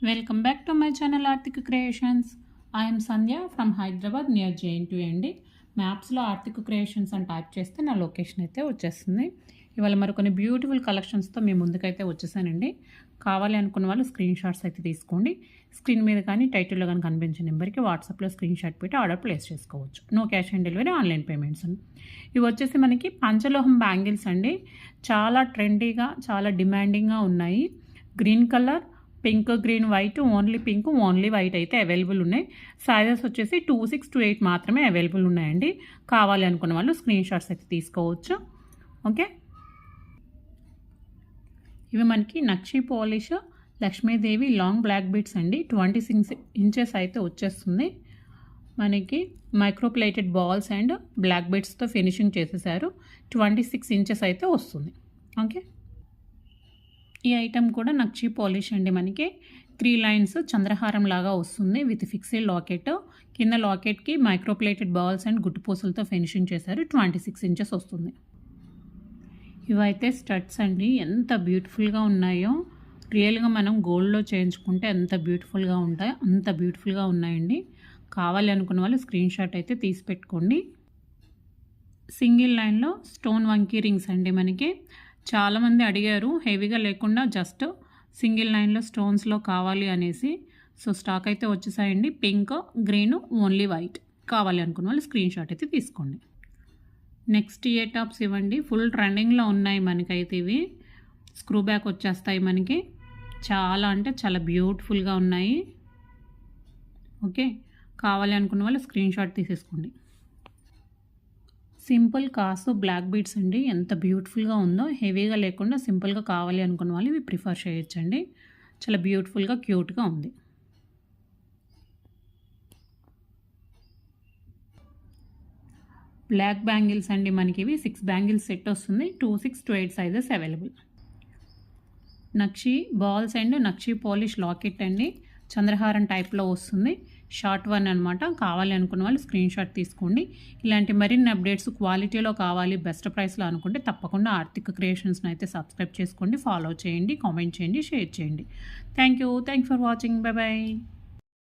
Welcome back to my channel Arthik Creations. I am Sandhya from Hyderabad near JNT అండి. మ్యాప్స్లో ఆర్థిక్ creations అని type చేస్తే నా location అయితే వచ్చేస్తుంది. ఇవాళ మరికొన్ని బ్యూటిఫుల్ కలెక్షన్స్తో మీ ముందుకైతే వచ్చేసానండి. కావాలి అనుకున్న వాళ్ళు స్క్రీన్ షాట్స్ అయితే తీసుకోండి. స్క్రీన్ మీద కానీ టైటిల్లో కానీ కనిపించే నెంబర్కి వాట్సాప్లో స్క్రీన్ షాట్ పెట్టి ఆర్డర్ ప్లేస్ చేసుకోవచ్చు. No cash on delivery, online payments. ఇవి వచ్చేసి మనకి పంచలోహం బ్యాంగిల్స్ అండి. చాలా ట్రెండీగా చాలా డిమాండింగ్గా ఉన్నాయి. Green colour, pink, green, white, only pink, only white అయితే అవైలబుల్ ఉన్నాయి. సైజెస్ వచ్చేసి 2, 6, 2, 8 మాత్రమే అవైలబుల్ ఉన్నాయండి. కావాలి అనుకున్న వాళ్ళు స్క్రీన్ షాట్స్ అయితే తీసుకోవచ్చు. ఓకే, ఇవి మనకి నక్షి polish Lakshmidevi long black beads అండి. 26 ఇంచెస్ అయితే వచ్చేస్తుంది. మనకి మైక్రోప్లేటెడ్ బాల్స్ అండ్ బ్లాక్ బీడ్స్తో ఫినిషింగ్ చేసేసారు. 26 ఇంచెస్ అయితే వస్తుంది. ఓకే, ఈ ఐటమ్ కూడా నక్షి పాలిష్ అండి. మనకి 3 లైన్స్ చంద్రహారం లాగా వస్తుంది విత్ ఫిక్స్డ్ లాకెట్. కింద లాకెట్కి మైక్రోప్లేటెడ్ బాల్స్ అండ్ గుట్టుపూసలతో ఫినిషింగ్ చేశారు. 26 ఇంచెస్ వస్తుంది. ఇవైతే స్టడ్స్ అండి. ఎంత బ్యూటిఫుల్గా ఉన్నాయో. రియల్గా మనం గోల్డ్లో చేయించుకుంటే ఎంత బ్యూటిఫుల్గా ఉంటాయో అంత బ్యూటిఫుల్గా ఉన్నాయండి. కావాలి అనుకున్న వాళ్ళు స్క్రీన్ షాట్ అయితే తీసి పెట్టుకోండి. సింగిల్ లైన్లో స్టోన్ వంకీ రింగ్స్ అండి. మనకి చాలామంది అడిగారు హెవీగా లేకుండా జస్ట్ సింగిల్ లైన్లో స్టోన్స్లో కావాలి అనేసి. సో స్టాక్ అయితే వచ్చేసాయండి. Pink, green, only white. కావాలి అనుకున్న వాళ్ళు స్క్రీన్ షాట్ అయితే తీసుకోండి. నెక్స్ట్ ఇయర్ టాప్స్ ఇవ్వండి. ఫుల్ ట్రెండింగ్లో ఉన్నాయి మనకైతే ఇవి. స్క్రూ బ్యాక్ వచ్చేస్తాయి మనకి. చాలా అంటే చాలా బ్యూటిఫుల్గా ఉన్నాయి. ఓకే, కావాలి అనుకున్న వాళ్ళు స్క్రీన్ షాట్ తీసేసుకోండి. సింపుల్ కాసు బ్లాక్ బీడ్స్ అండి. ఎంత బ్యూటిఫుల్గా ఉందో. హెవీగా లేకుండా సింపుల్గా కావాలి అనుకున్న వాళ్ళు ఇవి ప్రిఫర్ చేయొచ్చండి. చాలా బ్యూటిఫుల్గా క్యూట్గా ఉంది. బ్లాక్ బ్యాంగిల్స్ అండి. మనకి ఇవి 6 బ్యాంగిల్స్ సెట్ వస్తుంది. 2, 6, 2, 8 sizes available. Nakshi balls and nakshi polish locket అండి. చంద్రహారం టైప్లో వస్తుంది. షార్ట్ వన్ అనమాట. కావాలి అనుకున్న వాళ్ళు స్క్రీన్ షాట్ తీసుకోండి. ఇలాంటి మరిన్ని అప్డేట్స్ క్వాలిటీలో కావాలి, బెస్ట్ ప్రైస్లో అనుకుంటే తప్పకుండా ఆర్థిక్ క్రియేషన్స్ని అయితే సబ్స్క్రైబ్ చేసుకోండి, ఫాలో చేయండి, కామెంట్ చేయండి, షేర్ చేయండి. Thank you for watching. Bye bye.